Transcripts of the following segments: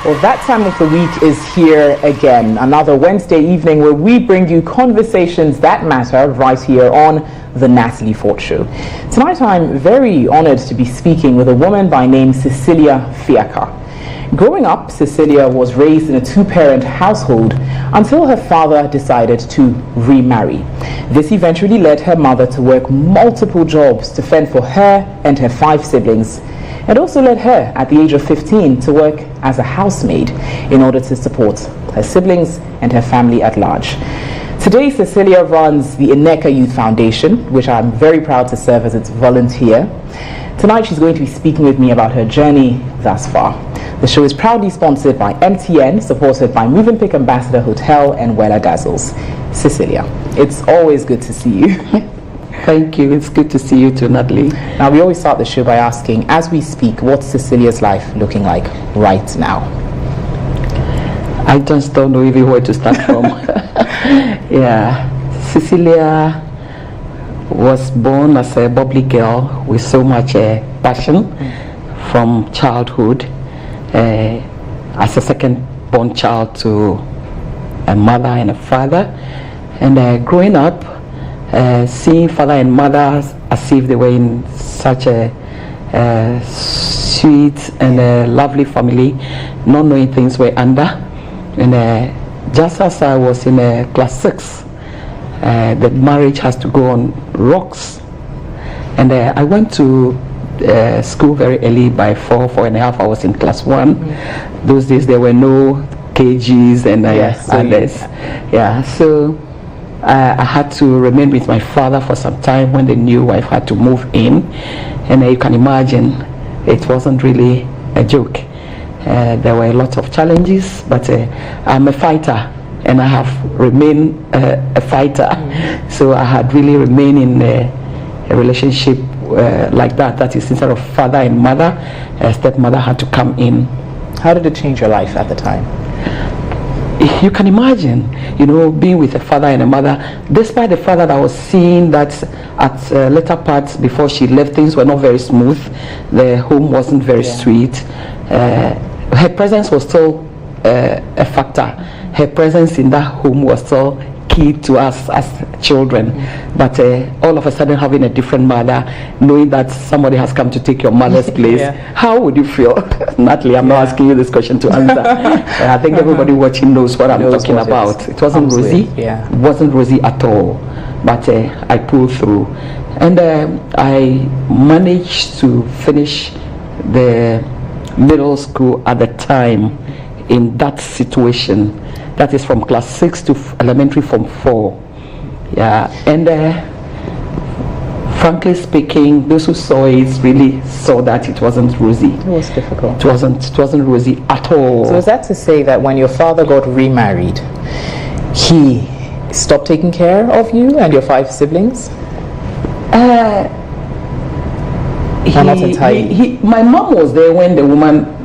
Well, that time of the week is here again. Another Wednesday evening where we bring you conversations that matter right here on the NATALIE Fort Show. Tonight I'm very honored to be speaking with a woman by name Cecilia Fiaka. Growing up, Cecilia was raised in a two-parent household until her father decided to remarry. This eventually led her mother to work multiple jobs to fend for her and her 5 siblings. It also led her, at the age of 15, to work as a housemaid in order to support her siblings and her family at large. Today, Cecilia runs the Ineka Youth Foundation, which I'm very proud to serve as its volunteer. Tonight, she's going to be speaking with me about her journey thus far. The show is proudly sponsored by MTN, supported by Move and Pick Ambassador Hotel and Wella Dazzles. Cecilia, it's always good to see you. Thank you. It's good to see you too, Natalie. Now, we always start the show by asking, as we speak, what's Cecilia's life looking like right now? I just don't know even where to start from. Yeah, Cecilia was born as a bubbly girl with so much passion from childhood. As a second-born child to a mother and a father. And growing up, seeing father and mother as if they were in such a sweet and a lovely family, not knowing things were under. And just as I was in class 6, the marriage has to go on rocks. And I went to school very early. By 4.5 I was in class 1. Those days there were no KGs and others. Yeah, so I had to remain with my father for some time when the new wife had to move in, and you can imagine it wasn't really a joke. There were a lot of challenges, but I'm a fighter and I have remained a fighter. So I had really remained in a relationship like that is instead of father and mother, a stepmother had to come in. How did it change your life at the time? You can imagine, being with a father and a mother, despite the father that I was seeing that at later parts before she left, things were not very smooth, the home wasn't very sweet. Her presence was still a factor. Her presence in that home was still key to us as children. But all of a sudden having a different mother, knowing that somebody has come to take your mother's place, how would you feel? Natalie, I'm not asking you this question to answer. I think everybody watching knows what I'm talking about. It wasn't rosy. It wasn't rosy at all. But I pulled through. And I managed to finish the middle school at the time in that situation. That is from class 6 to elementary from 4. Yeah, and frankly speaking, those who saw it really saw that it wasn't rosy. It was difficult. It wasn't rosy at all. So is that to say that when your father got remarried, he stopped taking care of you and your 5 siblings? Not entirely. My mom was there when the woman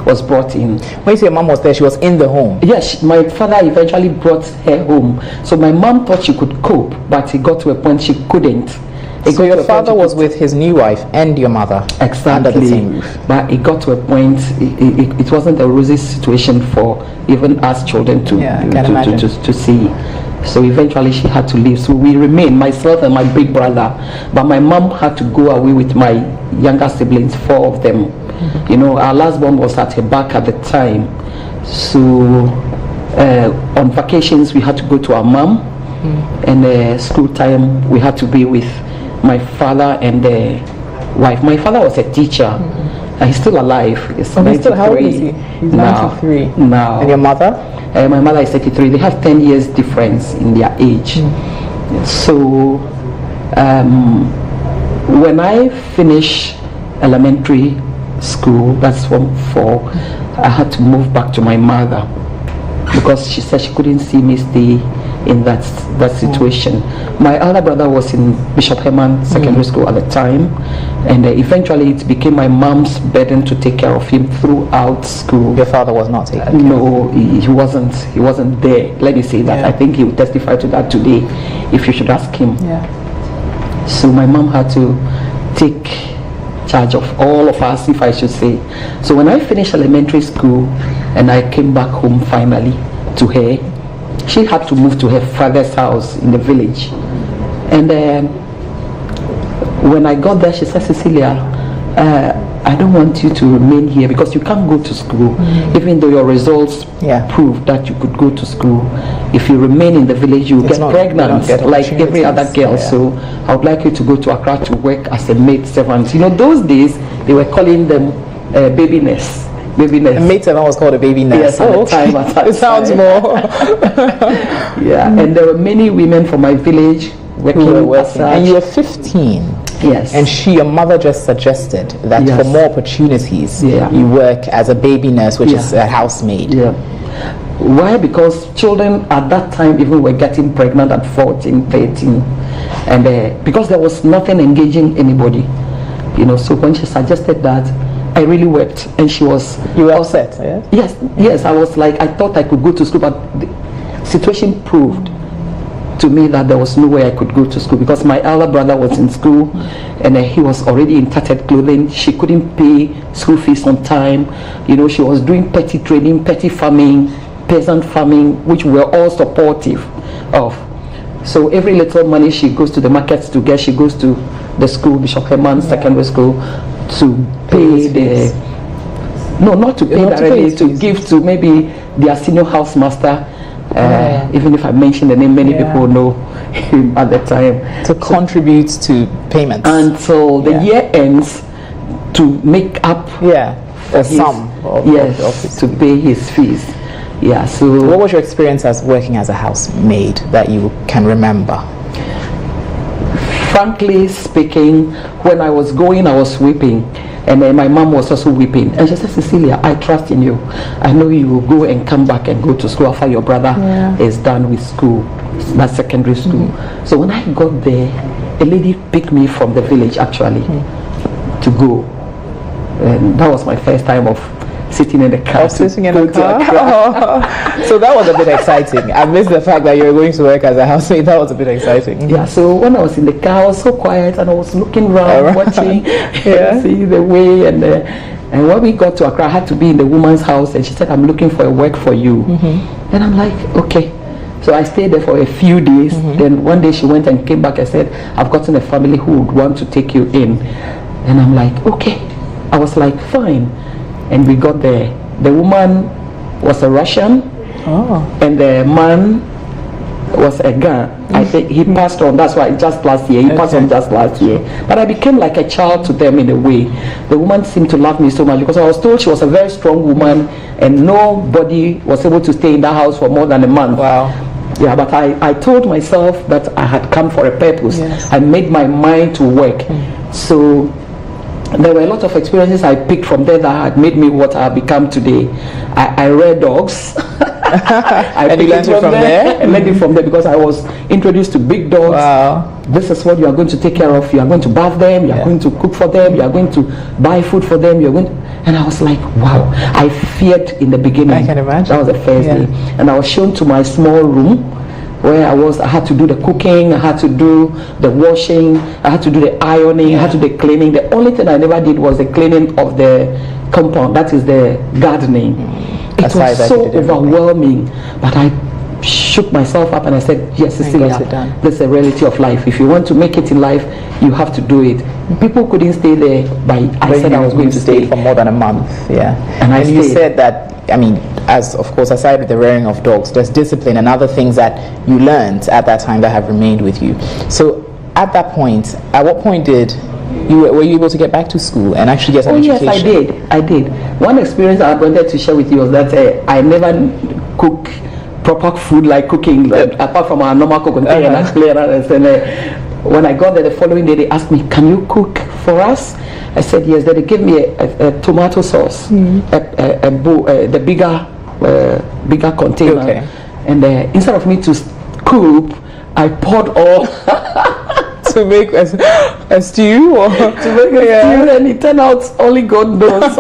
was brought in. When you say your mom was there, she was in the home? Yes, my father eventually brought her home. So my mom thought she could cope, but it got to a point she couldn't. So your father was with his new wife and your mother under the same roof? But it got to a point, it wasn't a rosy situation for even us children to see. So eventually she had to leave. So we remained, myself and my big brother. But my mom had to go away with my younger siblings, 4 of them. Our last born was at her back at the time. So on vacations we had to go to our mom, and school time we had to be with my father and the wife. My father was a teacher, and he's still alive. He's 93. How old is he? He's 93 now. And your mother? My mother is 33. They have 10 years difference in their age. So when I finished elementary school, that's from 4, I had to move back to my mother because she said she couldn't see me stay in that situation. My elder brother was in Bishop Herman Secondary School at the time, and eventually it became my mom's burden to take care of him throughout school. Your father was not taking care? No, he wasn't there. Let me say that. I think he will testify to that today if you should ask him. So my mom had to take charge of all of us, if I should say. So when I finished elementary school and I came back home finally to her, she had to move to her father's house in the village. And when I got there, she said, Cecilia, I don't want you to remain here because you can't go to school, even though your results prove that you could go to school. If you remain in the village, you get pregnant like every other girl. So I would like you to go to Accra to work as a maid servant. You know, those days they were calling them baby nurse. Baby nurse. A maid servant was called a baby nurse. Yes, at that it sounds more. And there were many women from my village working. And you were 15. Yes. And your mother just suggested that for more opportunities, you work as a baby nurse, which is a housemaid. Yeah. Why? Because children at that time even were getting pregnant at 14, 13. And because there was nothing engaging anybody, you know, so when she suggested that, I really wept. And she was... You were upset, yeah? Yes, I was like, I thought I could go to school, but the situation proved to me that there was no way I could go to school because my elder brother was in school and he was already in tattered clothing. She couldn't pay school fees on time. You know, she was doing petty trading, petty farming, peasant farming, which we were all supportive of. So every little money she goes to the markets to get, she goes to the school, Bishop Herman Secondary School, to pay the... No, not to pay directly, to give to maybe their senior housemaster. Even if I mention the name, many people know him at the time. To contribute to payments until the year ends to make up a sum to pay his fees. Yeah. So what was your experience as working as a housemaid that you can remember? Frankly speaking, when I was going, I was weeping. And then my mom was also weeping. And she said, Cecilia, I trust in you. I know you will go and come back and go to school after your brother is done with school, that's secondary school. So when I got there, a lady picked me from the village actually to go. And that was my first time of sitting in the car. So that was a bit exciting. I missed the fact that you were going to work as a housemaid. That was a bit exciting. Yeah, so when I was in the car, I was so quiet and I was looking around, watching, see the way. And when we got to Accra, I had to be in the woman's house and she said, I'm looking for a work for you. And I'm like, okay. So I stayed there for a few days. Then one day she went and came back and said, I've gotten a family who would want to take you in. And I'm like, okay. I was like, fine. And we got there. The woman was a Russian, and the man was a Ghana. I think he passed on. That's why just last year. He passed on just last year. But I became like a child to them in a way. The woman seemed to love me so much because I was told she was a very strong woman, and nobody was able to stay in that house for more than a month. Wow. Yeah, but I told myself that I had come for a purpose. I made my mind to work. So there were a lot of experiences I picked from there that had made me what I have become today. I read dogs. I learned it from there. I learned it from there because I was introduced to big dogs. Wow. This is what you are going to take care of. You are going to bath them. You are going to cook for them. You are going to buy food for them. And I was like, wow. I feared in the beginning. I can imagine. That was the first day. And I was shown to my small room where I had to do the cooking, I had to do the washing, I had to do the ironing, I had to do the cleaning. The only thing I never did was the cleaning of the compound, that is the gardening. It was so overwhelming, but I shook myself up and I said, yes, Cecilia, this is a reality of life. If you want to make it in life, you have to do it. People couldn't stay there, but I said I was going to stay for more than a month. And you said that, I mean, as of course, aside with the rearing of dogs, there's discipline and other things that you learned at that time that have remained with you. So at that point, at what point were you able to get back to school and actually get an education? Yes, I did. One experience I wanted to share with you was that I never cook proper food like cooking, apart from our normal cooking. When I got there the following day, they asked me, can you cook for us? I said yes. Then they gave me a tomato sauce, the bigger container. And instead of me to scoop, I poured all to make a stew or to make a stew, and it turned out only God knows.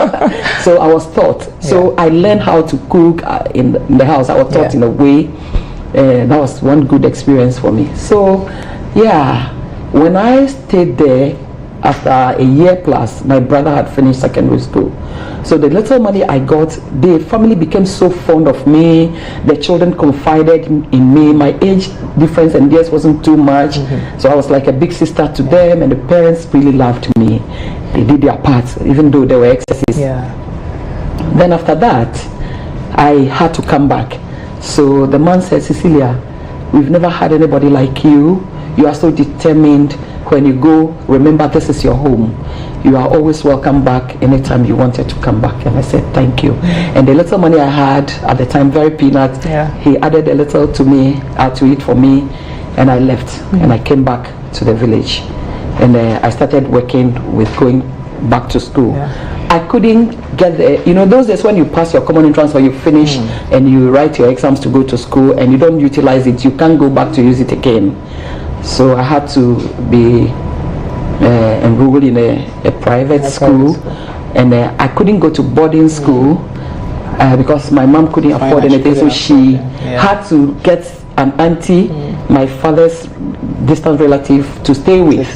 So I was taught. So I learned how to cook in the house. I was taught in a way. That was one good experience for me. So when I stayed there, after a year plus, my brother had finished secondary school. So the little money I got, the family became so fond of me. The children confided in me. My age difference and theirs wasn't too much. So I was like a big sister to them, and the parents really loved me. They did their part, even though there were excesses. Then after that, I had to come back. So the man said, Cecilia, we've never had anybody like you. You are so determined. When you go, remember this is your home. You are always welcome back anytime you wanted to come back. And I said, thank you. And the little money I had at the time, very peanut, he added a little to me, to it for me, and I left. And I came back to the village. And I started working with going back to school. I couldn't get there. You know, those days when you pass your common entrance or you finish and you write your exams to go to school and you don't utilize it, you can't go back to use it again. So I had to be enrolled in a private school, and I couldn't go to boarding school because my mom couldn't afford anything, so she had to get an auntie, my father's distant relative, to stay with.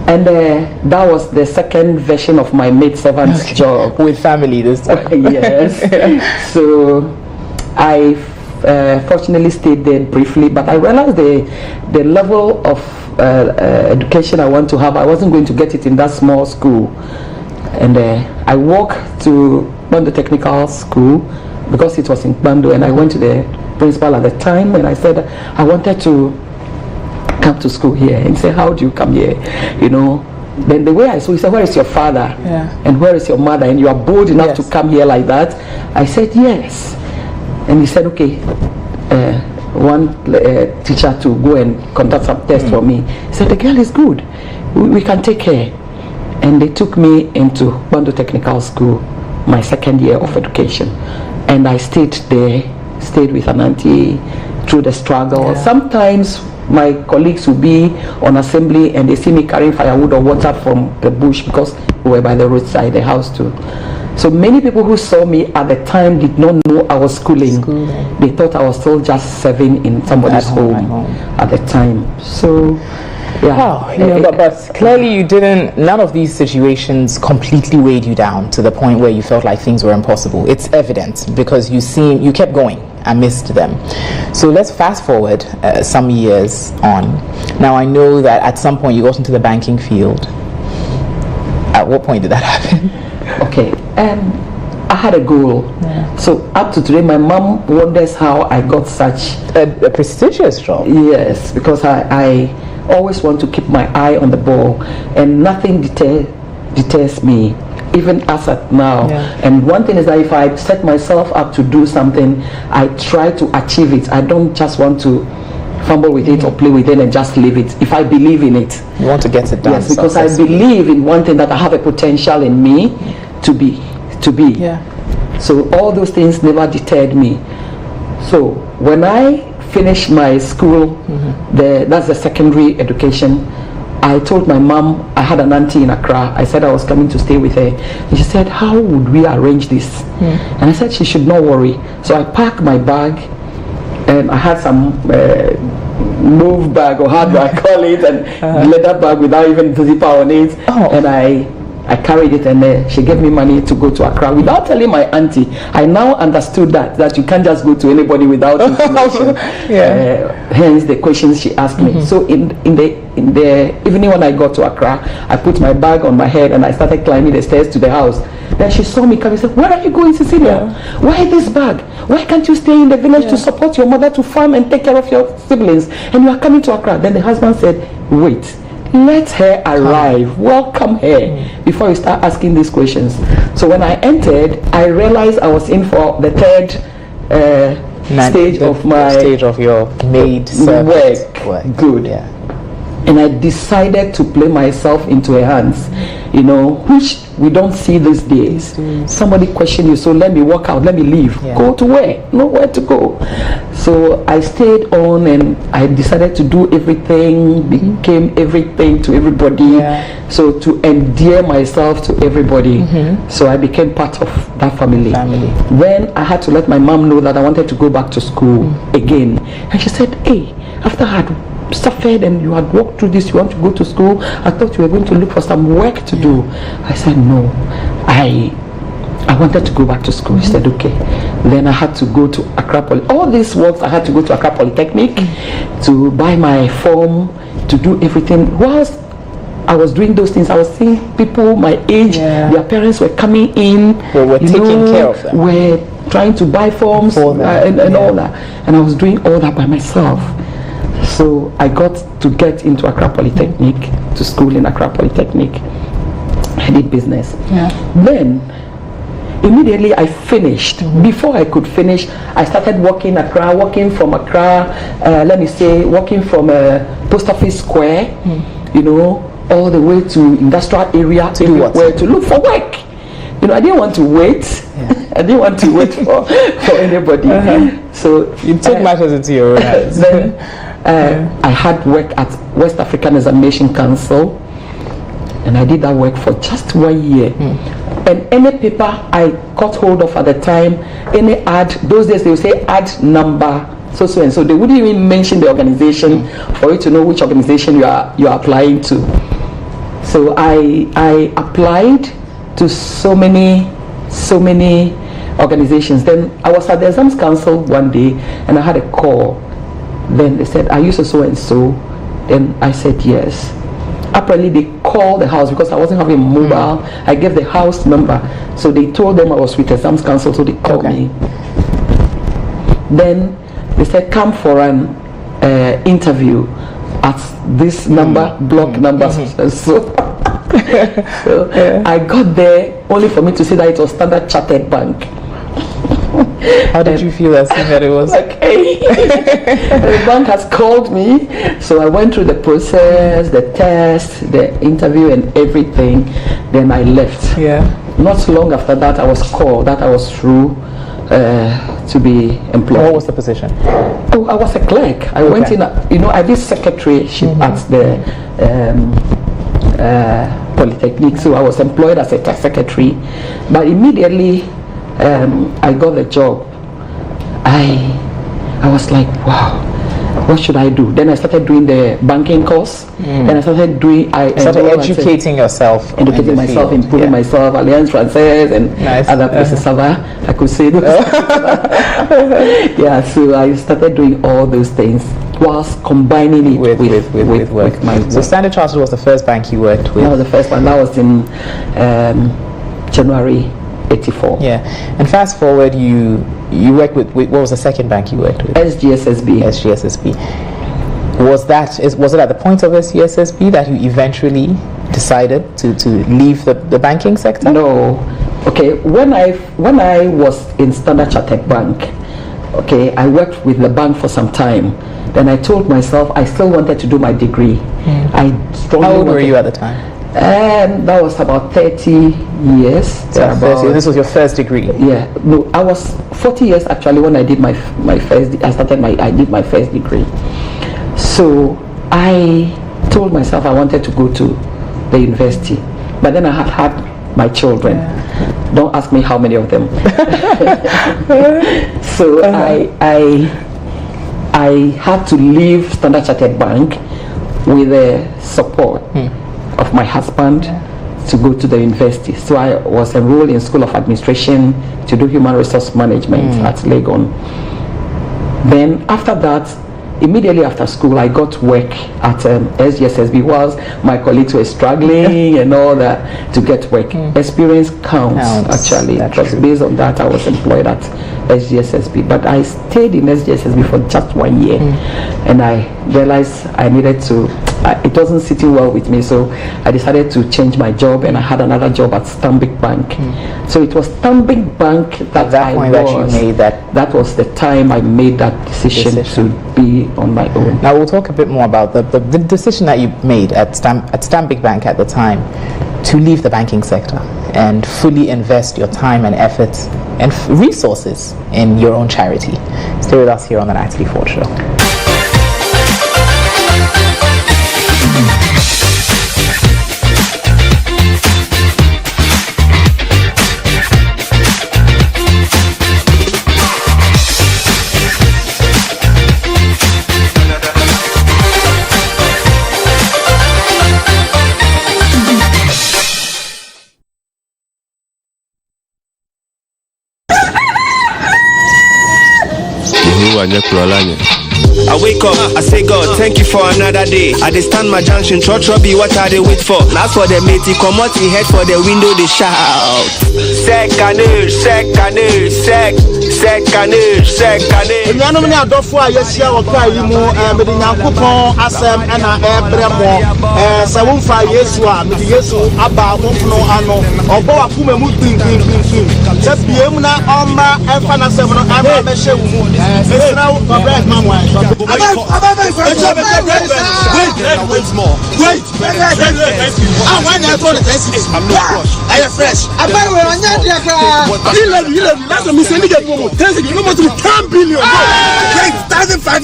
And that was the second version of my maid servant's job. With family this time. Yes. So I fortunately stayed there briefly, but I realized the level of education I want to have, I wasn't going to get it in that small school. And I walked to Bando Technical School because it was in Bando, and I went to the principal at the time and I said I wanted to come to school here. And he said, how do you come here? You know, then the way I saw, he said, where is your father? And where is your mother? And you are bold enough to come here like that? I said, yes. And he said, okay, one teacher to go and conduct some tests for me. He said, the girl is good. We can take her. And they took me into Bando Technical School, my second year of education. And I stayed there, stayed with an auntie through the struggle. Sometimes my colleagues would be on assembly and they see me carrying firewood or water from the bush because we were by the roadside, the house too. So many people who saw me at the time did not know I was schooling. They thought I was still just serving in somebody's home at the time. So, yeah. Wow, you know, but clearly you didn't, none of these situations completely weighed you down to the point where you felt like things were impossible. It's evident because you kept going amidst them. So let's fast forward some years on. Now I know that at some point you got into the banking field. At what point did that happen? Okay, I had a goal. So up to today, my mom wonders how I got such a prestigious job. Yes, because I always want to keep my eye on the ball, and nothing deters me, even as at now. And one thing is that if I set myself up to do something, I try to achieve it. I don't just want to fumble with it or play with it and just leave it. If I believe in it, you want to get it done. Yes, because I believe in one thing, that I have a potential in me to be. So all those things never deterred me. So when I finished my school, that's the secondary education, I told my mom, I had an auntie in Accra, I said I was coming to stay with her. And she said, how would we arrange this? And I said she should not worry. So I packed my bag, and I had some move bag, or how do I call it, and leather bag without even the zipper on it. And I carried it, and she gave me money to go to Accra without telling my auntie. I now understood that you can't just go to anybody without information. Hence the questions she asked me. So in the evening when I got to Accra, I put my bag on my head and I started climbing the stairs to the house. Then she saw me come and said, where are you going, Cecilia? Why this bag? Why can't you stay in the village to support your mother, to farm and take care of your siblings? And you are coming to Accra. Then the husband said, wait, let her arrive, welcome her before you start asking these questions. So when I entered, I realized I was in for the third stage of your maid work. Good. And I decided to play myself into her hands, you know, which we don't see these days. Somebody question you, so let me walk out, let me leave. Go to where? Nowhere to go. So I stayed on, and I decided to do everything, became everything to everybody. So to endear myself to everybody. So I became part of that family. Then I had to let my mom know that I wanted to go back to school again. And she said, hey, after I had suffered and you had walked through this, you want to go to school. I thought you were going to look for some work to do. I said, no, I wanted to go back to school. He said, okay. Then I had to go to Accra all these works, I had to go to Accra Polytechnic to buy my form, to do everything. Whilst I was doing those things, I was seeing people my age, their parents were coming in, were taking care of them, were trying to buy forms and all that. And I was doing all that by myself. So I got into Accra Polytechnic, to school in Accra Polytechnic. I did business. Then immediately I finished. Before I could finish, I started working from Accra, working from Post Office Square, all the way to industrial area, to look for work. I didn't want to wait. I didn't want to wait for anybody. So you took matters into your own hands. Then I had work at West African Examination Council, and I did that work for just 1 year. And any paper I got hold of at the time, any ad, those days they would say ad number, so and so. They wouldn't even mention the organization for you to know which organization you are applying to. So I applied to so many organizations. Then I was at the exams council one day and I had a call. Then they said, are you so and so? Then I said yes. Apparently they called the house because I wasn't having mobile. I gave the house number, so they told them I was with exams council, so they called me. Then they said, come for an interview at this number, block number. So I got there only for me to see that it was Standard Chartered Bank. How did you feel as seeing that it was? Okay. The bank has called me, so I went through the process, the test, the interview and everything. Then I left. Not long after that, I was called that I was through to be employed. What was the position? Oh, I was a clerk. I went in, I did secretaryship at the Polytechnic, so I was employed as a secretary. But immediately I got the job, I was like, wow, what should I do? Then I started doing the banking course. Then I started doing, educating yourself, educating myself, improving myself, Alliance Française and other places. I could say those. So I started doing all those things whilst combining it with my work. So Standard Chartered was the first bank you worked with? That was the first one. That was in January 84. And fast forward, you worked with what was the second bank you worked with? SGSSB. Was it at the point of SGSSB that you eventually decided to leave the banking sector? No. Okay, when I was in Standard Chartered Bank, okay, I worked with the bank for some time. Then I told myself I still wanted to do my degree. How old were you at the time? And that was about 30 years. So this was your first degree? No, I was 40 years actually when I did my first. I did my first degree. So I told myself I wanted to go to the university, but then I had my children. Don't ask me how many of them. So I had to leave Standard Chartered Bank with the support of my husband to go to the university. So I was enrolled in School of Administration to do Human Resource Management at Legon. Then after that, immediately after school, I got work at SGSSB whilst my colleagues were struggling and all that to get work. Experience counts actually. Because based on that, I was employed at SGSSB. But I stayed in SGSSB for just 1 year. And I realized I needed to, it wasn't sitting well with me. So I decided to change my job and I had another job at Stanbic Bank. So it was Stanbic Bank that was the time I made that decision to be on my own. Now we'll talk a bit more about the decision that you made at Stanbic Bank at the time to leave the banking sector and fully invest your time and effort and resources in your own charity. Stay with us here on the NATALIE Fort Show. I wake up, I say God, thank you for another day. I dey stand my junction, be what I dey wait for. Last for the matey, come out the head for the window, they shout. Second, second. Nyano me adofo a yesia okwa yi mu me de Nyankopon asem na ebremo se wonfa Yesu a me de Yesu aba wonfno ano obo akuma mu tin se biem na omba enfa na sem no aba be hye mu mesra wo bread man wan wait more wait ah why na to the test I'm not rushed I am fresh aba we onya dia kra you that's me say me get more test you no more to 10 billion wait 1,500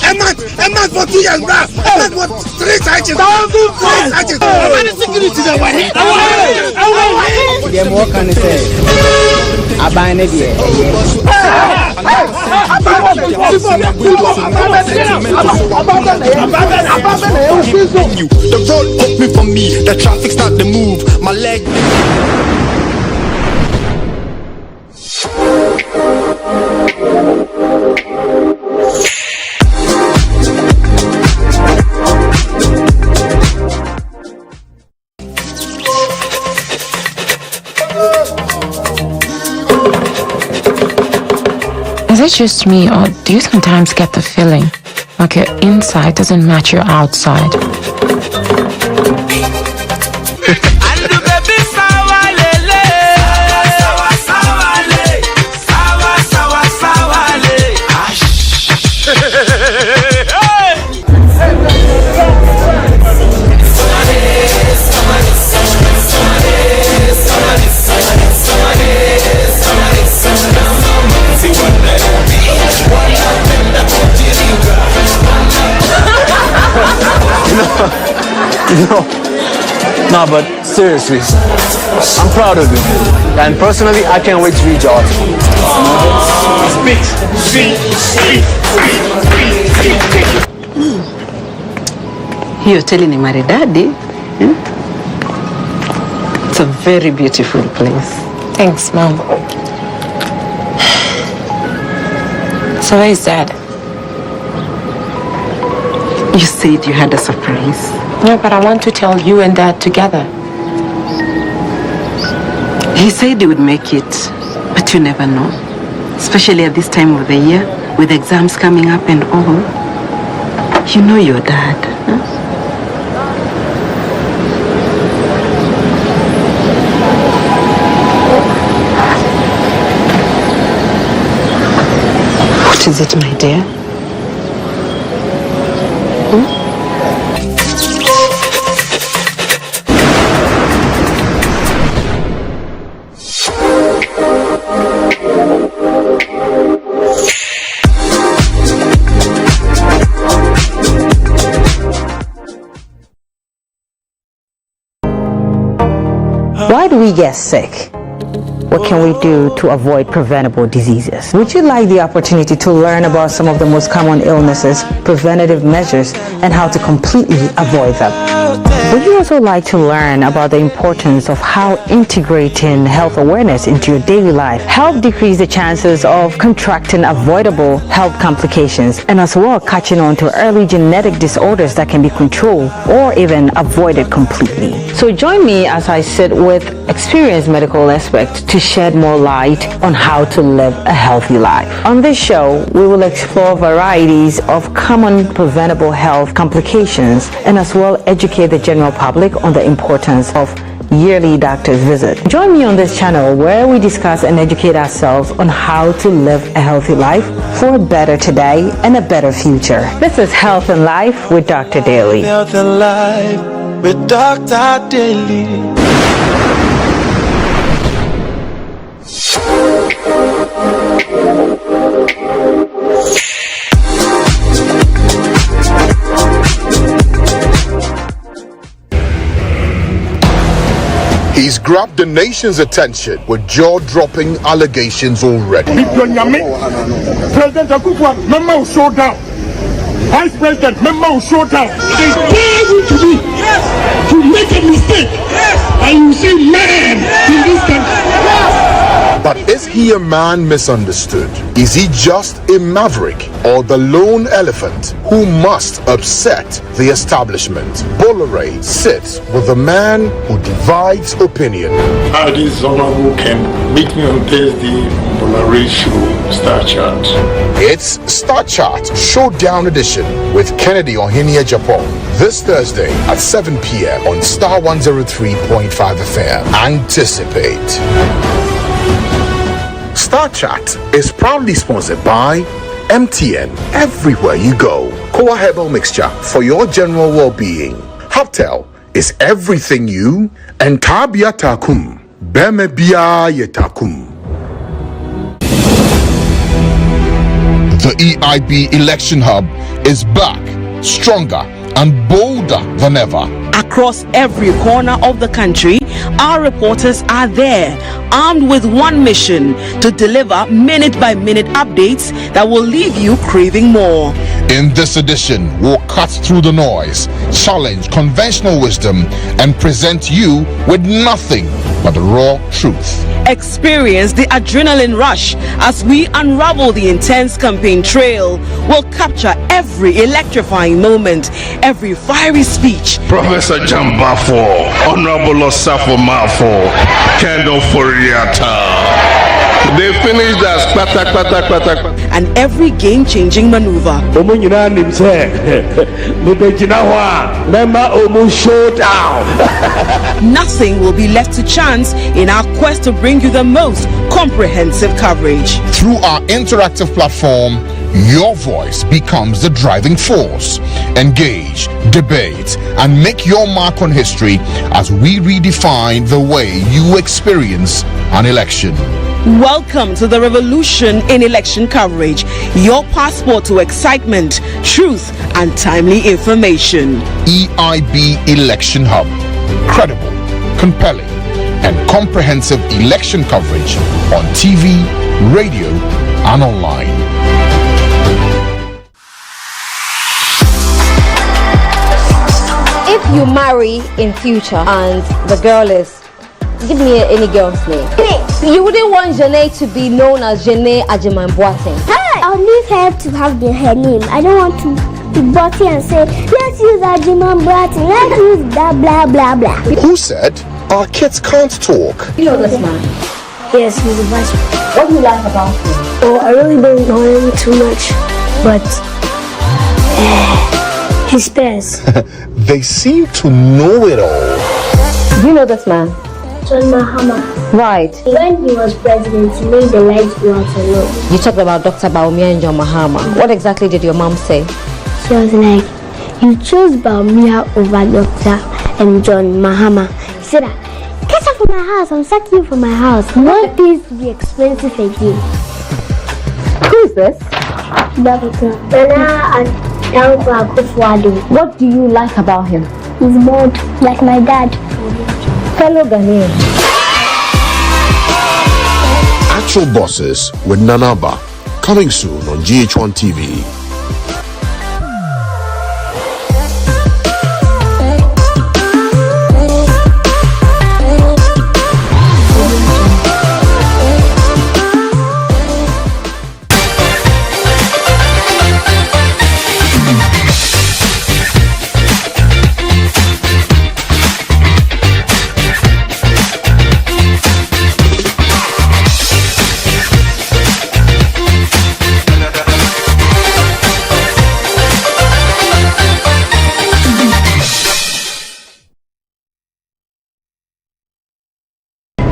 a month for 2 years bro what 3 times 1,500 what is security there why yeah more can say aba na dia the road open for me, the traffic start to move, my leg. Is it just me, or do you sometimes get the feeling like your inside doesn't match your outside? No, but seriously, I'm proud of you. And personally, I can't wait to read your article. You're telling him Daddy? It's a very beautiful place. Thanks, Mom. So where is Dad? You said you had a surprise. No, but I want to tell you and Dad together. He said he would make it, but you never know. Especially at this time of the year, with exams coming up and all. You know your dad, huh? What is it, my dear? Why do we get sick? What can we do to avoid preventable diseases? Would you like the opportunity to learn about some of the most common illnesses, preventative measures, and how to completely avoid them? Would you also like to learn about the importance of how integrating health awareness into your daily life help decrease the chances of contracting avoidable health complications, and as well catching on to early genetic disorders that can be controlled or even avoided completely? So join me as I sit with experienced medical experts to shed more light on how to live a healthy life. On this show, we will explore varieties of common preventable health complications and as well educate the general public on the importance of yearly doctor's visit. Join me on this channel where we discuss and educate ourselves on how to live a healthy life for a better today and a better future. This is Health and Life with Dr. Daly. Health and Life with Dr. Daly. He's grabbed the nation's attention with jaw-dropping allegations already. President Akufo, member will show down. Vice President, member will show down. I dare you to me to make a mistake, and you see man in this country. But is he a man misunderstood? Is he just a maverick or the lone elephant who must upset the establishment? Bolore sits with the man who divides opinion. This honorable can meet me on Thursday on Bolore Show, Star Chart. It's Star Chart Showdown Edition with Kennedy Ohinia Japan. This Thursday at 7 p.m. on Star 103.5 FM. Anticipate. Star Chat is proudly sponsored by MTN. Everywhere you go. Koa Herbal Mixture for your general well-being. Haptel is everything you. And Tabia Takum. Beme Bia Yetakum. The EIB Election Hub is back, stronger and bolder than ever. Across every corner of the country, our reporters are there, armed with one mission: to deliver minute-by-minute updates that will leave you craving more. In this edition, we'll cut through the noise, challenge conventional wisdom, and present you with nothing but the raw truth. Experience the adrenaline rush as we unravel the intense campaign trail. We'll capture every electrifying moment, every fiery speech. Professor Jambafo, Honorable Osafo Mafo, Kendo Foriata. They finished us. And every game-changing maneuver. Nothing will be left to chance in our quest to bring you the most comprehensive coverage. Through our interactive platform, your voice becomes the driving force. Engage, debate, and make your mark on history as we redefine the way you experience an election. Welcome to the revolution in election coverage, your passport to excitement, truth, and timely information. EIB Election Hub. Credible, compelling, and comprehensive election coverage on TV, radio, and online. If you marry in future and the girl is, give me any girl's name. You wouldn't want Janae to be known as Janae Ajiman Boateng. Hey! I'll leave her to have her name. I don't want to be bossy and say, let's use Ajiman Boateng, let's use blah blah blah blah. Who said our kids can't talk? You know this man? Yes, he's a vice president. What do you like about him? Oh, I really don't know him too much, but he spares. They seem to know it all. Do you know this man? John Mahama. Right. When he was president, he made the lights go out alone. You talked about Dr. Baumia and John Mahama. What exactly did your mom say? She was like, you chose Baumia over Dr. and John Mahama. He said, get out from my house, I'm sacking you from my house. Want this to be expensive again. Who is this? Dr. Nana Akufo-Addo. What do you like about him? He's bold, like my dad. Fellow Ghanaian. Actual Bosses with Nanaba. Coming soon on GH1 TV.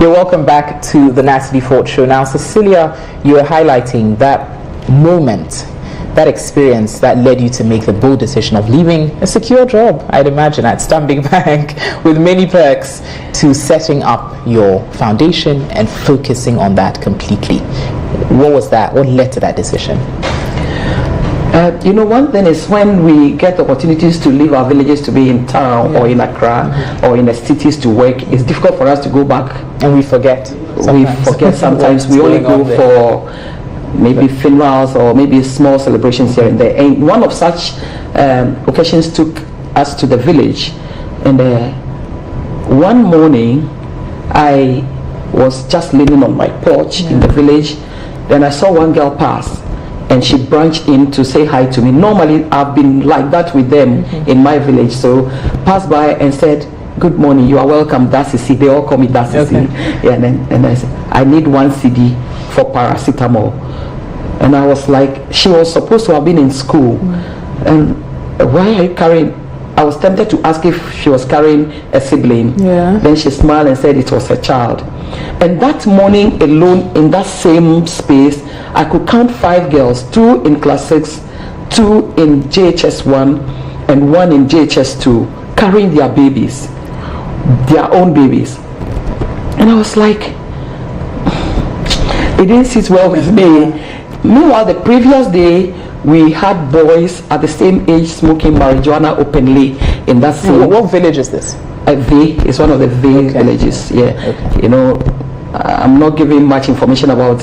You're welcome back to the Natalie Fort Show. Now, Cecilia, you were highlighting that moment, that experience that led you to make the bold decision of leaving a secure job, I'd imagine, at Stanbic Bank with many perks, to setting up your foundation and focusing on that completely. What was that? What led to that decision? One thing is when we get opportunities to leave our villages to be in town or in Accra or in the cities to work, it's difficult for us to go back. And we forget. Sometimes. We only go for maybe funerals or maybe small celebrations here and there. And one of such occasions took us to the village. And one morning, I was just leaning on my porch in the village. Then I saw one girl pass, and she branched in to say hi to me. Normally, I've been like that with them in my village. So, passed by and said, "Good morning, you are welcome, Dasisi." They all call me Dasisi. Yeah, and I said, "I need 1 CD for paracetamol." And I was like, she was supposed to have been in school. And why are you carrying? I was tempted to ask if she was carrying a sibling. Then she smiled and said it was her child. And that morning alone, in that same space, I could count 5 girls, 2 in class 6, 2 in JHS 1, and 1 in JHS 2, carrying their babies, their own babies. And I was like, it didn't sit well with me. Meanwhile, the previous day, we had boys at the same age smoking marijuana openly in that same. What village is this? V is one of the villages. You know, I'm not giving much information about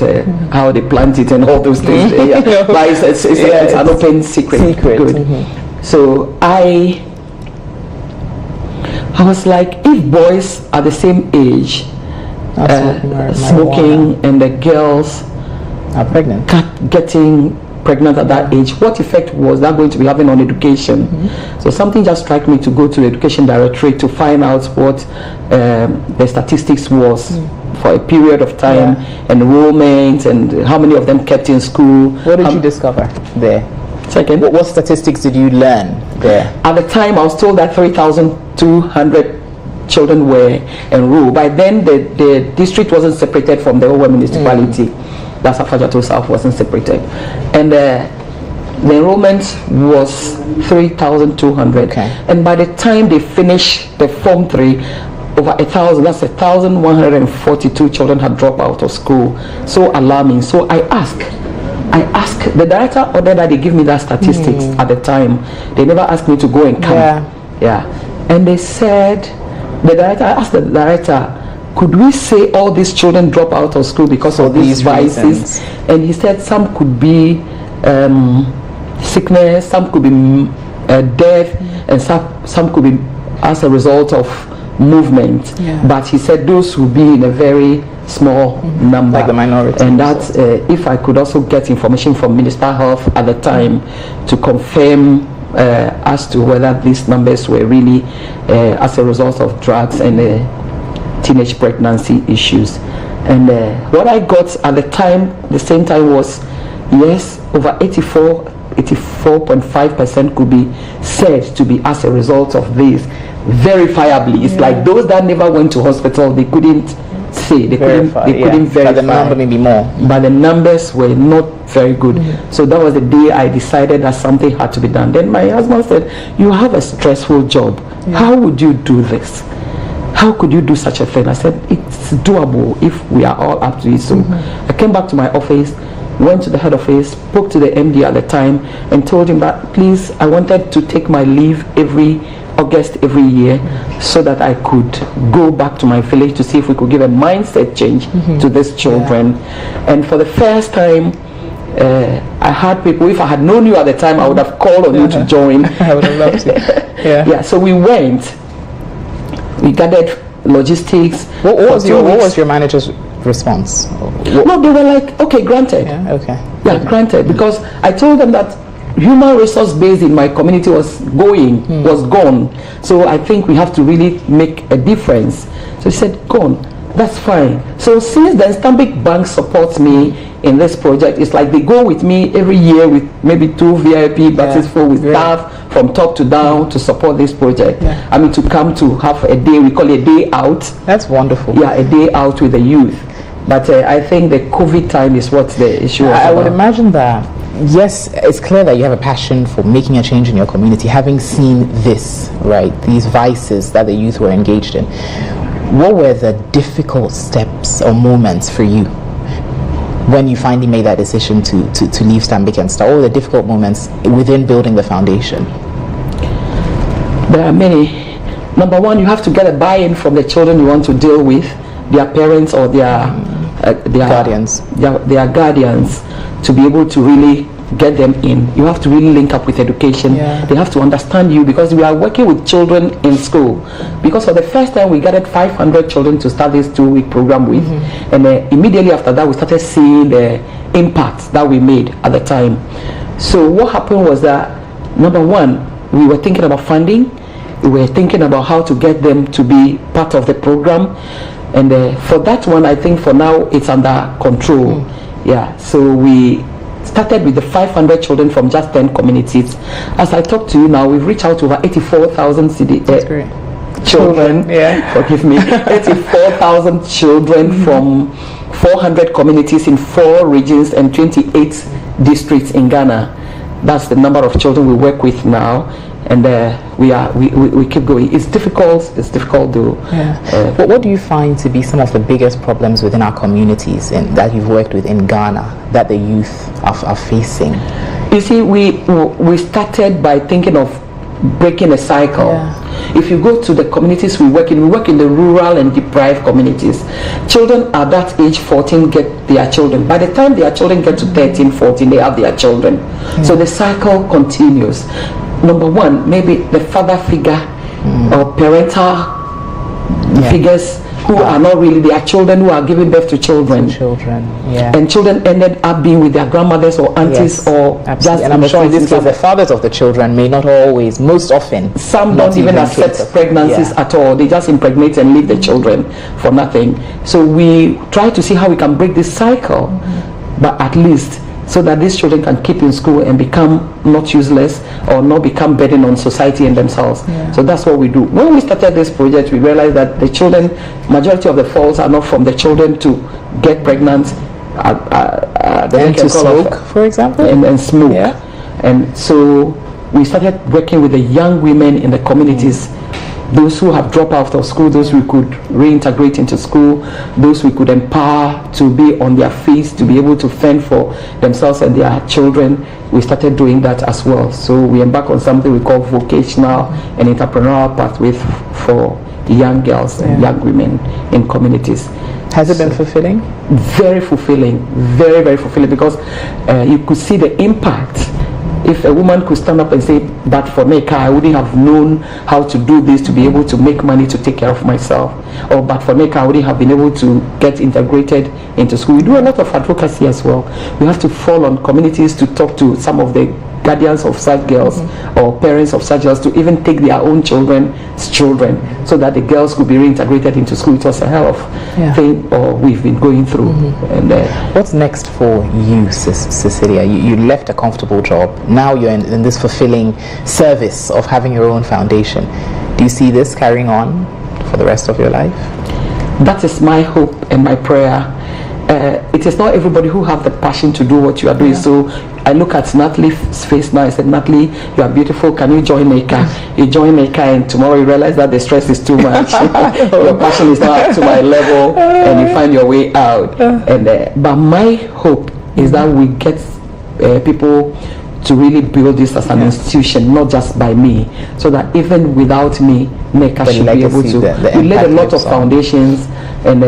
how they plant it and all those things. But it's an open secret. Good. So I was like, if boys are the same age smoking and the girls are pregnant, getting pregnant at that age, what effect was that going to be having on education? So something just struck me to go to the education directorate to find out what the statistics was for a period of time, enrollment, and how many of them kept in school. What did you discover there? Second, what statistics did you learn there? At the time, I was told that 3,200 children were enrolled. By then, the district wasn't separated from the whole municipality. That's Afajato South wasn't separated. And the enrollment was 3,200. And by the time they finished the Form 3, over 1,000, that's 1,142 children had dropped out of school. So alarming. So I asked the director, ordered that they give me that statistics at the time. They never asked me to go and come. And they said, I asked the director, could we say all these children drop out of school because of these vices? And he said some could be sickness, some could be death, and some could be as a result of movement. But he said those would be in a very small number, like the minority. And that if I could also get information from Minister of Health at the time to confirm as to whether these numbers were really as a result of drugs and teenage pregnancy issues. And what I got at the time, the same time, was yes, over 84.5% could be said to be as a result of this. Verifiably, it's like those that never went to hospital, they couldn't say, they couldn't verify. But the number may be more. But the numbers were not very good. So that was the day I decided that something had to be done. Then my husband said, "You have a stressful job. How would you do this? How could you do such a thing?" I said, "It's doable if we are all up to it." So I came back to my office, went to the head office, spoke to the MD at the time, and told him that, please, I wanted to take my leave every August every year so that I could go back to my village to see if we could give a mindset change to these children. And for the first time, I had people, if I had known you at the time, I would have called on you to join. I would have loved to. So we went. We gathered logistics. What was your manager's response? No, they were like, okay, granted. Granted, because I told them that human resource base in my community was gone. So I think we have to really make a difference. So he said, gone. That's fine. So since then, Stanbic Bank supports me in this project. It's like they go with me every year with maybe 2 VIP buses full with staff from top to down to support this project. I mean, to come to have a day, we call it a day out. That's wonderful. Yeah, a day out with the youth. But I think the COVID time is what the issue was. I would imagine that, yes, it's clear that you have a passion for making a change in your community, having seen this, right, these vices that the youth were engaged in. What were the difficult steps or moments for you when you finally made that decision to leave Stanbic and start? What were the difficult moments within building the foundation? There are many. Number one, you have to get a buy-in from the children you want to deal with, their parents or their guardians. Their guardians, to be able to really get them in. You have to really link up with education. They have to understand you, because we are working with children in school. Because for the first time we gathered 500 children to start this 2-week program with, and immediately after that we started seeing the impact that we made at the time. So what happened was that, number one, we were thinking about funding. We were thinking about how to get them to be part of the program, and for that one, I think for now it's under control. So we started with the 500 children from just 10 communities. As I talk to you now, we've reached out to over 84,000 children. Forgive me. 84,000 children from 400 communities in 4 regions and 28 districts in Ghana. That's the number of children we work with now, and we keep going. It's difficult though. What do you find to be some of the biggest problems within our communities that you've worked with in Ghana that the youth are facing? You see, we started by thinking of breaking a cycle. If you go to the communities we work in the rural and deprived communities. Children at that age 14 get their children. By the time their children get to 13, 14, they have their children. So the cycle continues. Number one, maybe the father figure or parental figures who are not really their children, who are giving birth to children. And children ended up being with their grandmothers or aunties or just. And I'm sure in this case the fathers of the children may not always, most often. Some don't even accept pregnancies at all. They just impregnate and leave the children for nothing. So we try to see how we can break this cycle, but at least so that these children can keep in school and become not useless or not become burden on society and themselves. So that's what we do. When we started this project, we realized that the children, majority of the faults are not from the children to get pregnant, and to smoke, for example, and smoke. And so we started working with the young women in the communities, those who have dropped out of school, those we could reintegrate into school, those we could empower to be on their feet, to be able to fend for themselves and their children. We started doing that as well. So we embarked on something we call vocational and entrepreneurial pathways for young girls and young women in communities. Has it been fulfilling? Very fulfilling, very, very fulfilling, because you could see the impact. If a woman could stand up and say, but for Neka, I wouldn't have known how to do this to be able to make money to take care of myself. Or but for Neka, I wouldn't have been able to get integrated into school. We do a lot of advocacy as well. We have to fall on communities to talk to some of the guardians of such girls or parents of such girls to even take their own children's children so that the girls could be reintegrated into school. It was a hell of thing we've been going through. And what's next for you, Cecilia? You left a comfortable job. Now you're in this fulfilling service of having your own foundation. Do you see this carrying on for the rest of your life? That is my hope and my prayer. It is not everybody who have the passion to do what you are doing. So I look at Natalie's face now. I said, Natalie, you are beautiful. Can you join NECA? You join NECA, and tomorrow you realize that the stress is too much. Your passion is not up to my level, and you find your way out. And but my hope is that we get people to really build this as an institution, not just by me, so that even without me, NECA should be able to. We laid a lot of foundations, and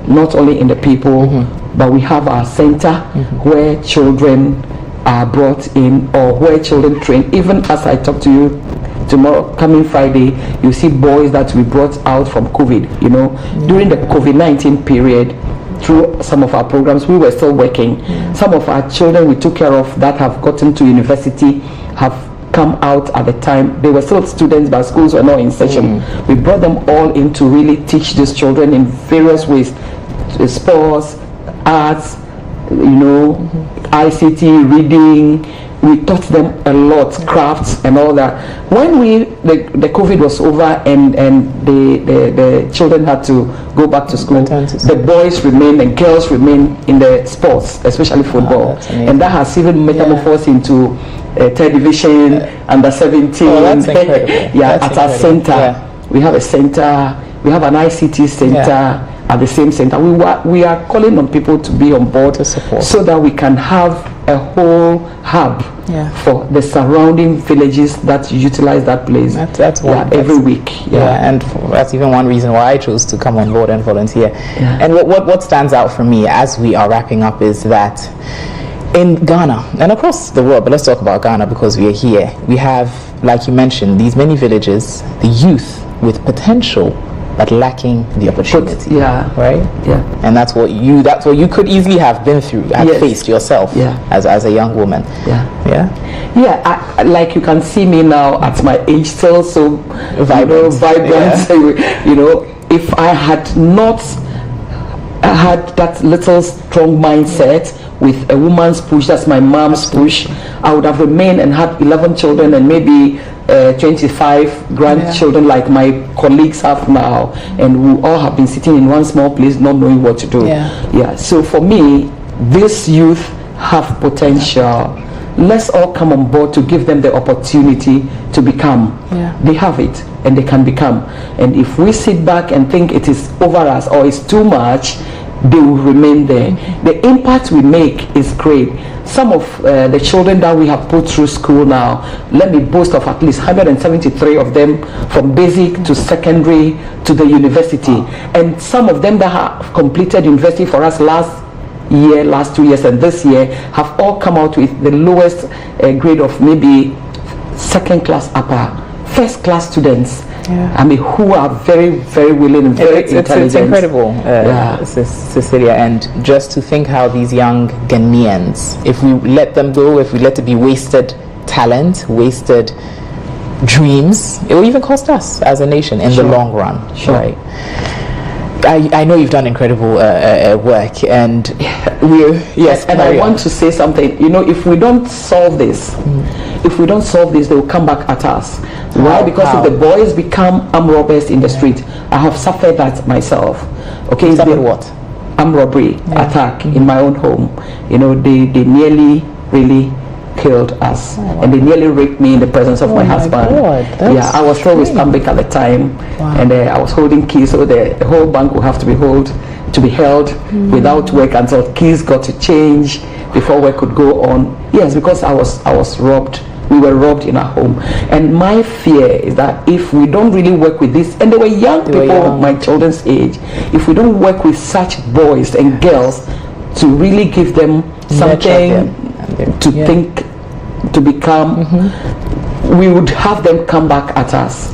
not only in the people, but we have our center where children are brought in, or where children train. Even as I talk to you tomorrow, coming Friday, you see boys that we brought out from COVID. You know, during the COVID-19 period, through some of our programs, we were still working. Some of our children we took care of that have gotten to university have come out at the time. They were still students, but schools were not in session. We brought them all in to really teach these children in various ways: sports, arts, ICT, reading. We taught them a lot, crafts and all that. When the COVID was over and the children had to go back to school, the boys remained and girls remained in the sports, especially football. And that has even metamorphosed into third division, under 17. Oh, that's incredible. At our center. We have a center, we have an ICT center at the same center. We are calling on people to be on board to support, so that we can have a whole hub for the surrounding villages that utilize that place. That's every week. And that's even one reason why I chose to come on board and volunteer. And what stands out for me as we are wrapping up is that In Ghana and across the world, but let's talk about Ghana because we are here. We have, like you mentioned, these many villages, the youth with potential but lacking the opportunity. Right? Yeah. And that's what you could easily have been through and faced yourself as a young woman. Like you can see me now at my age, still so vibrant. If I had not had that little strong mindset with a woman's push, that's my mom's push, I would have remained and had 11 children and maybe 25 grandchildren like my colleagues have now, and we all have been sitting in one small place not knowing what to do. So for me, this youth have potential. Let's all come on board to give them the opportunity to become. They have it and they can become. And if we sit back and think it is over us or it's too much, they will remain there. The impact we make is great. Some of the children that we have put through school now, let me boast of at least 173 of them from basic to secondary to the university. And some of them that have completed university for us last 2 years and this year have all come out with the lowest grade of maybe second class upper, first class students. I mean, who are very, very willing and very intelligent. It's incredible, Cecilia, and just to think how these young Ghanaians, if we let them go, if we let it be wasted talent, wasted dreams, it will even cost us as a nation in the long run. Right? I know you've done incredible work, and I want to say something. You know, if we don't solve this, they will come back at us. Why? Because if the boys become armed robbers in the street, I have suffered that myself. Okay, you suffered what? Armed robbery attack in my own home. You know, they nearly really killed us, and they nearly raped me in the presence of my husband. I was still with Stanbic at the time, and I was holding keys, so the whole bank will have to be held without work until keys got to change before work could go on. Yes, because I was robbed. We were robbed in our home, and my fear is that if we don't really work with this, and they were young people, my children's age, if we don't work with such boys and girls to really give them something to think, to become, we would have them come back at us.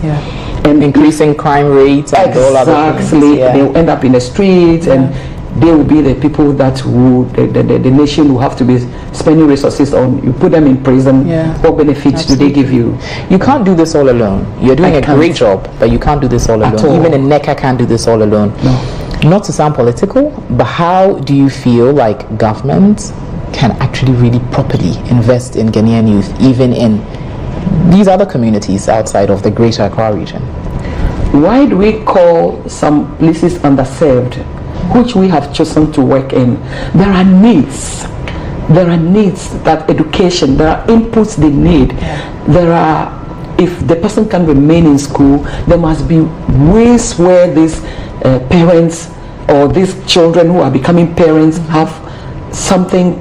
And increasing crime rates and all other things. They will end up in the streets, and they will be the people that the nation will have to be spending resources on. You put them in prison, what benefits do they give you? You can't do this all alone. You're doing a great job, but you can't do this all alone. Even a NECA can't do this all alone. Not to sound political, but how do you feel like government can actually really properly invest in Ghanaian youth, even in these other communities outside of the greater Accra region? Why do we call some places underserved, which we have chosen to work in? There are needs. There are needs that education, there are inputs they need. There are, if the person can remain in school, there must be ways where these parents or these children who are becoming parents have something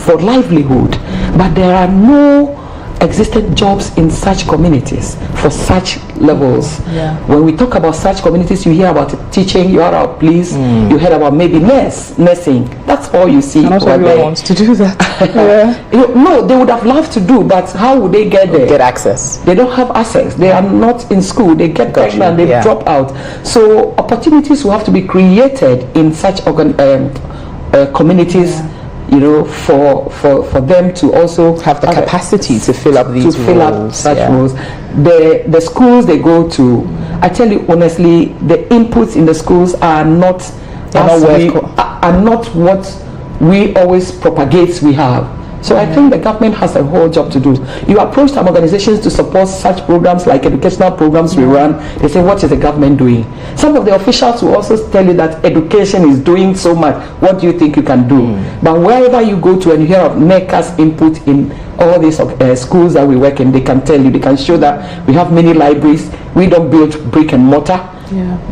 for livelihood. But there are no existed jobs in such communities for such levels. When we talk about such communities, you hear about teaching, you hear about police, you hear about maybe nursing. That's all you see. Not everyone wants to do that. No, they would have loved to do, but how would they get there? Get access. They don't have access. They are not in school. They get pregnant, they drop out. So opportunities will have to be created in such communities. You know, for them to also have the capacity to fill up these roles. Fill up such roles. The schools they go to, I tell you honestly, the inputs in the schools are not what we always propagate we have. So I think the government has a whole job to do. You approach some organizations to support such programs like educational programs we run. They say, what is the government doing? Some of the officials will also tell you that education is doing so much. What do you think you can do? But wherever you go to and you hear of NECA's input in all these schools that we work in, they can tell you, they can show that we have many libraries. We don't build brick and mortar.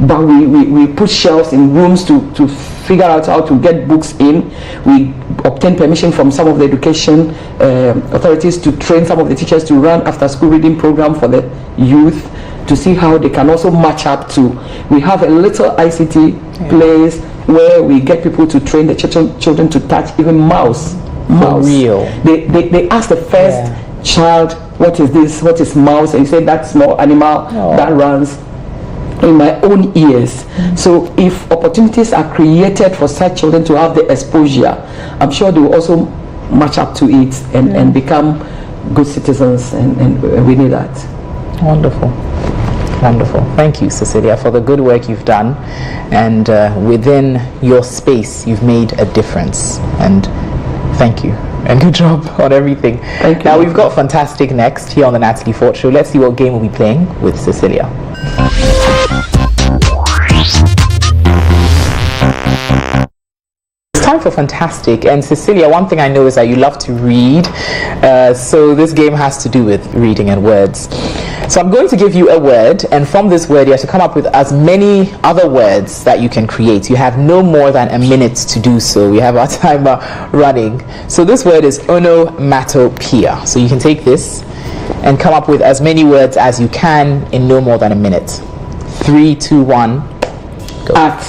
But we put shelves in rooms to figure out how to get books in. We obtain permission from some of the education authorities to train some of the teachers to run after school reading program for the youth, to see how they can also match up to. We have a little ICT place where we get people to train the children to touch even mouse mouse. real. They asked the first child, what is this? What is mouse? And he said, that small animal that runs in my own ears. So if opportunities are created for such children to have the exposure, I'm sure they will also match up to it and become good citizens, and we need that. Wonderful. Wonderful. Thank you, Cecilia, for the good work you've done, and within your space you've made a difference, and thank you and good job on everything. Thank you. Now we've got Fantastic next here on the Natalie Fort Show. Let's see what game we'll be playing with Cecilia. It's time for Fantastic, and Cecilia, one thing I know is that you love to read, so this game has to do with reading and words. So I'm going to give you a word, and from this word you have to come up with as many other words that you can create. You have no more than a minute to do so. We have our timer running. So this word is onomatopoeia. So you can take this and come up with as many words as you can in no more than a minute. 3, 2, 1, go. At,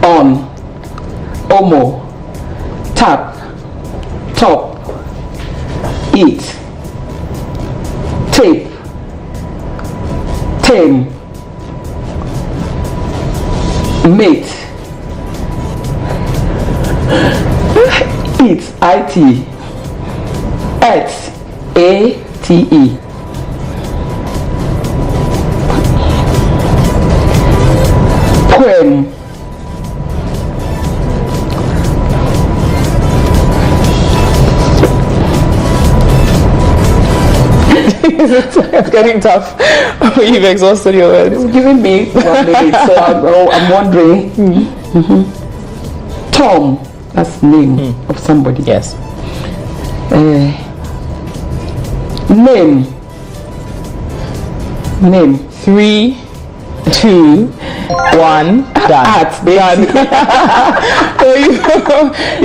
on, omo, tap, top, eat, tape, tame, mate, eat, it, ate, poem, It's getting tough. You've exhausted your words. It's giving me 1 minute, so I'm wondering. Tom, that's the name of somebody. Yes. Name. 3, 2, 1, done. Done. So you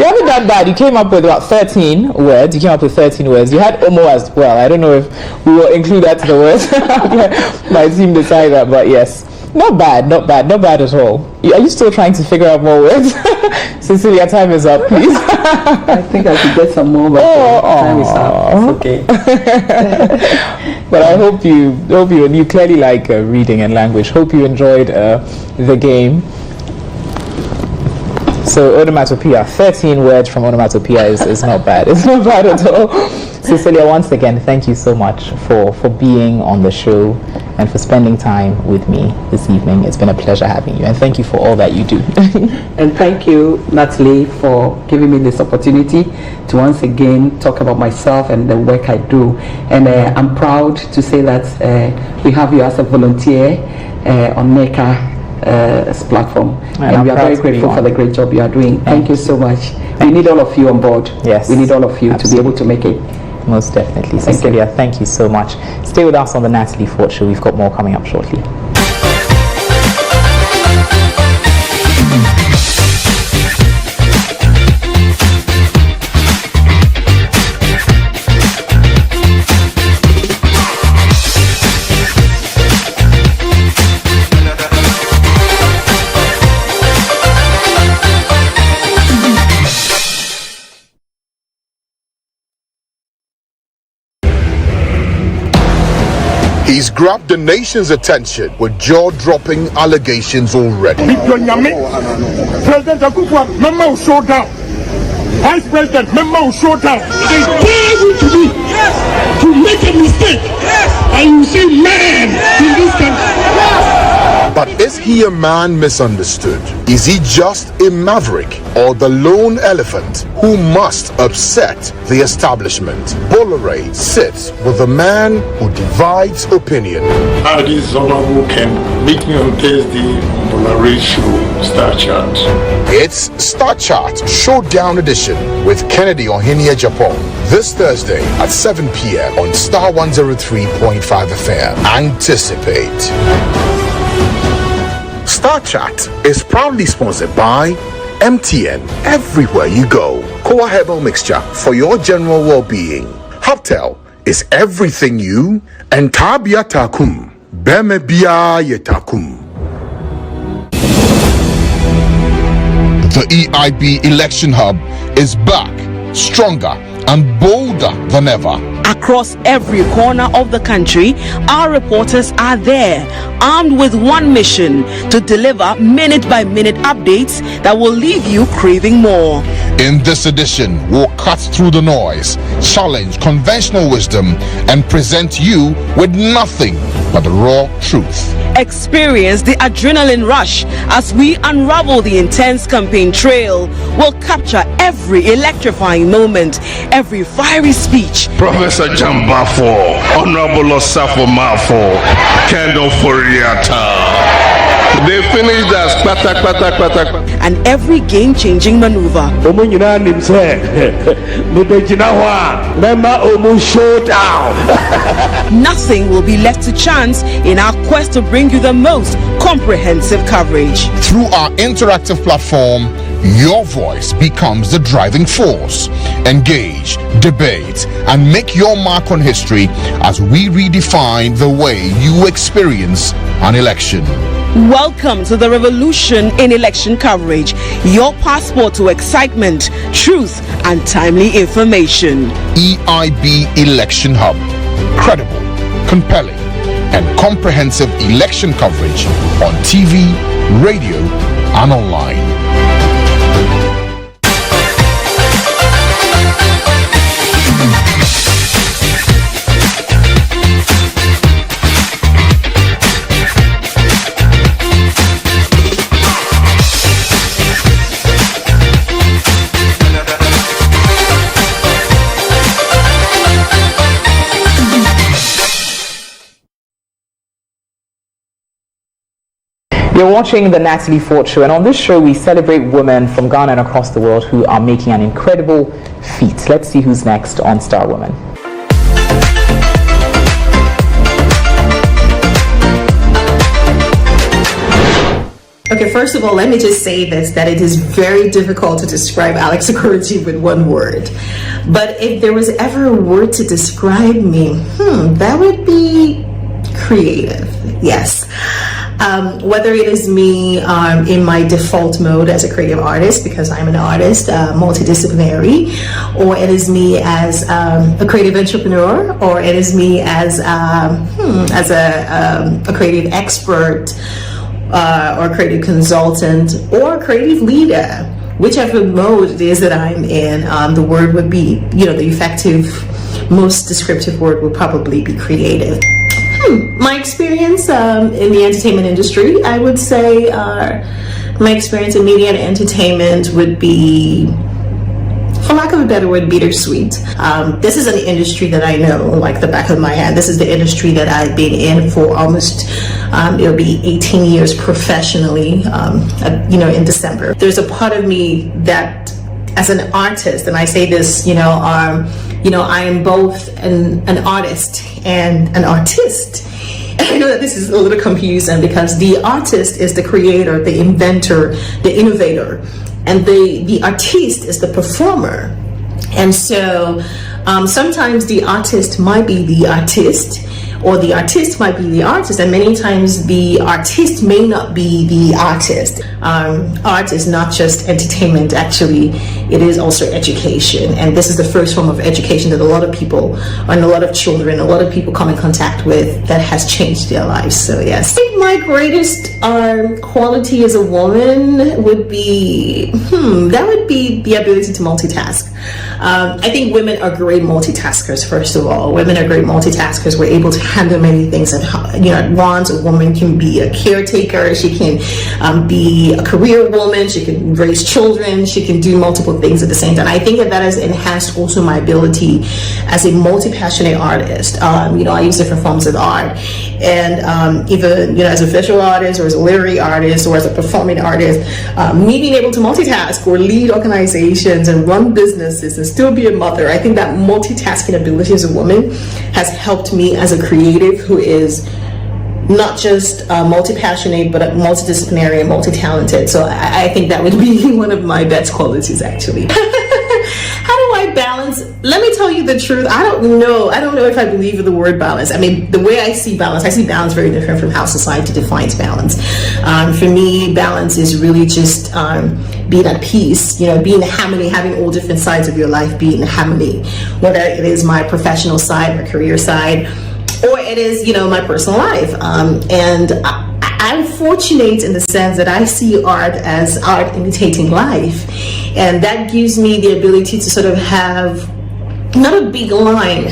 haven't done bad. You came up with about 13 words. You came up with 13 words. You had Omo as well. I don't know if we will include that to the words. My team decided that, but yes. Not bad at all. Are you still trying to figure out more words? Cecilia, time is up, please. I think I could get some more, but time is up. It's okay. But I hope you clearly like reading and language. Hope you enjoyed the game. So onomatopoeia, 13 words from onomatopoeia is not bad. It's not bad at all. Cecilia, once again, thank you so much for being on the show and for spending time with me this evening. It's been a pleasure having you, and thank you for all that you do. And thank you, Natalie, for giving me this opportunity to once again talk about myself and the work I do. And I'm proud to say that we have you as a volunteer on NECA's platform. And we are very grateful for the great job you are doing. Thank you so much. We need all of you on board. Yes. We need all of you to be able to make it. Most definitely. Cecilia, thank you so much. Stay with us on the Natalie Fort Show. We've got more coming up shortly. He's grabbed the nation's attention with jaw-dropping allegations already. President Akufo, member will show down. Vice President, member will show down. I dare you to me to make a mistake. And you say man in this country. But is he a man misunderstood? Is he just a maverick or the lone elephant who must upset the establishment? Bolore sits with a man who divides opinion. This honorable can meet me on Thursday on Bolore Show, Star Chart. It's Star Chart Showdown Edition with Kennedy Ohinia Japan. This Thursday at 7 p.m. on Star 103.5 FM. Anticipate. Star Chat is proudly sponsored by MTN. Everywhere you go. Koa Herbal Mixture for your general well-being. Haptel is everything you, and Tabia Takum. Bemebia Yetakum. The EIB Election Hub is back stronger and bolder than ever. Across every corner of the country, our reporters are there, armed with one mission: to deliver minute-by-minute updates that will leave you craving more. In this edition, we'll cut through the noise, challenge conventional wisdom, and present you with nothing but the raw truth. Experience the adrenaline rush as we unravel the intense campaign trail. We'll capture every electrifying moment, every fiery speech. Professor Jambafo, Honorable Osafo Mafo, Kendall Foriata. They finished us, and every game-changing maneuver. Nothing will be left to chance in our quest to bring you the most comprehensive coverage. Through our interactive platform, your voice becomes the driving force. Engage, debate, and make your mark on history as we redefine the way you experience an election. Welcome to the revolution in election coverage, your passport to excitement, truth, and timely information. EIB Election Hub. Credible, compelling, and comprehensive election coverage on TV, radio, and online. You're watching the Natalie Fort Show, and on this show we celebrate women from Ghana and across the world who are making an incredible feat. Let's see who's next on Star Woman. Okay, first of all, let me just say this, that it is very difficult to describe Alex Okoroji with one word. But if there was ever a word to describe me, that would be creative, yes. Whether it is me in my default mode as a creative artist, because I'm an artist, multidisciplinary, or it is me as a creative entrepreneur, or it is me as a creative expert, or creative consultant, or creative leader. Whichever mode it is that I'm in, the word would be, the effective, most descriptive word would probably be creative. My experience in the entertainment industry, I would say my experience in media and entertainment would be, for lack of a better word, bittersweet. This is an industry that I know like the back of my hand. This is the industry that I've been in for almost, it'll be 18 years professionally, in December. There's a part of me that, as an artist, and I say this, I am both an artist and an artist. I know that this is a little confusing because the artist is the creator, the inventor, the innovator, and the artiste is the performer. And so sometimes the artist might be the artist, or the artist might be the artist, and many times the artist may not be the artist. Art is not just entertainment, actually, it is also education, and this is the first form of education that a lot of people, and a lot of children, a lot of people come in contact with that has changed their lives. So yes, I think my greatest quality as a woman would be, that would be the ability to multitask. I think women are great multitaskers, first of all. Women are great multitaskers. We're able to handle many things at once. A woman can be a caretaker, she can be a career woman, she can raise children, she can do multiple things at the same time. I think that has enhanced also my ability as a multi-passionate artist. I use different forms of art, and even as a visual artist, or as a literary artist, or as a performing artist, me being able to multitask or lead organizations and run businesses and still be a mother, I think that multitasking ability as a woman has helped me as a creative who is not just multi-passionate, but multidisciplinary and multi-talented. So I think that would be one of my best qualities, actually. How do I balance? Let me tell you the truth. I don't know if I believe in the word balance. I mean, the way I see balance very different from how society defines balance. For me, balance is really just being at peace, being in harmony, having all different sides of your life being in harmony, whether it is my professional side, my career side, or it is, my personal life. And I'm fortunate in the sense that I see art as art imitating life. And that gives me the ability to sort of have not a big line.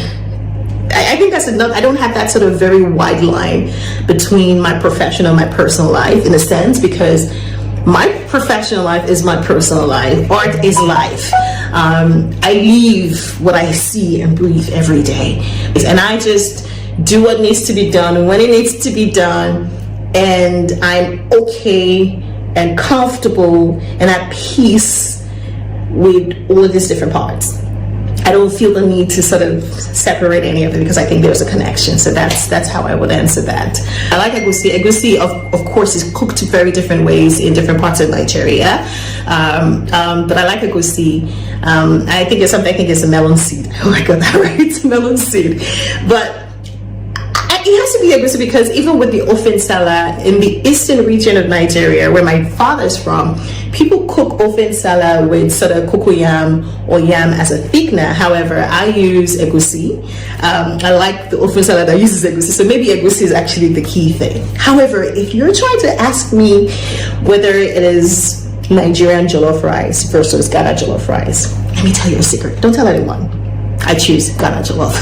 I think that's enough. I don't have that sort of very wide line between my professional and my personal life, in a sense, because my professional life is my personal life. Art is life. I live what I see and breathe every day. And I just do what needs to be done when it needs to be done. And I'm okay and comfortable and at peace with all of these different parts. I don't feel the need to sort of separate any of it because I think there's a connection. So that's how I would answer that. I like egusi. Egusi, of course, is cooked very different ways in different parts of Nigeria. But I like egusi. I think it's something. I think it's a melon seed. Oh, I got that right. It's a melon seed. But it has to be egusi because even with the ofe nsala in the eastern region of Nigeria, where my father's from, people cook ofe nsala with sort of cocoyam or yam as a thickener. However, I use egusi. I like the ofe nsala that uses egusi, so maybe egusi is actually the key thing. However, if you're trying to ask me whether it is Nigerian jollof rice versus Ghana jollof rice, let me tell you a secret. Don't tell anyone. I choose Ghana jollof.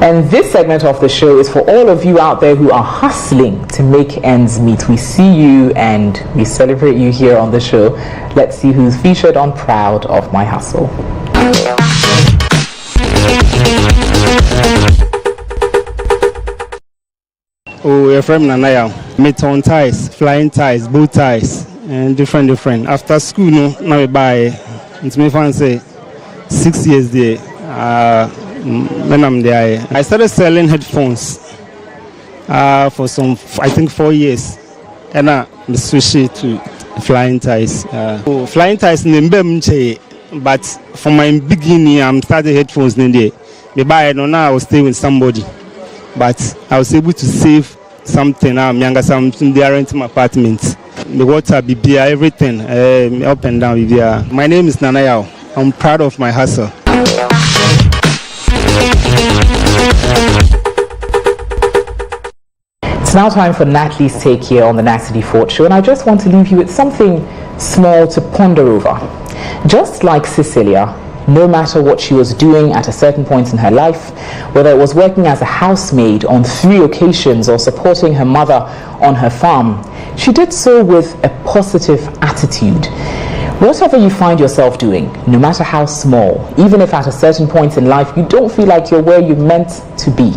And this segment of the show is for all of you out there who are hustling to make ends meet. We see you and we celebrate you here on the show. Let's see who's featured on Proud of My Hustle. Oh, you're from Nanaya. Meton ties, flying ties, bow ties, and different. After school, now we buy. It's me fancy 6 years there. When I'm there, I started selling headphones for some, I think 4 years, and I switched to flying ties. Flying ties but from my beginning, I'm starting headphones. Maybe I don't know, I was staying with somebody, but I was able to save something. I'm younger, something there in my apartment. The water, BBI, everything, up and down. BBI. My name is Nanayao. I'm proud of my hustle. It's now time for Natalie's take here on the Natalie Fort Show, and I just want to leave you with something small to ponder over. Just like Cecilia, no matter what she was doing at a certain point in her life, whether it was working as a housemaid on 3 occasions or supporting her mother on her farm, she did so with a positive attitude. Whatever you find yourself doing, no matter how small, even if at a certain point in life you don't feel like you're where you're meant to be,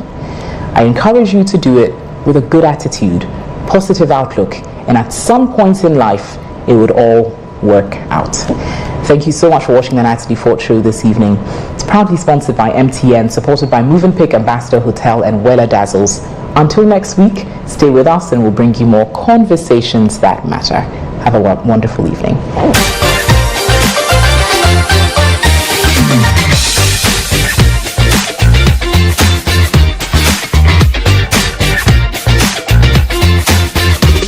I encourage you to do it with a good attitude, positive outlook, and at some point in life, it would all work out. Thank you so much for watching the Natalie Fort Show this evening. It's proudly sponsored by MTN, supported by Move and Pick, Ambassador Hotel, and Weller Dazzles. Until next week, stay with us and we'll bring you more conversations that matter. Have a wonderful evening.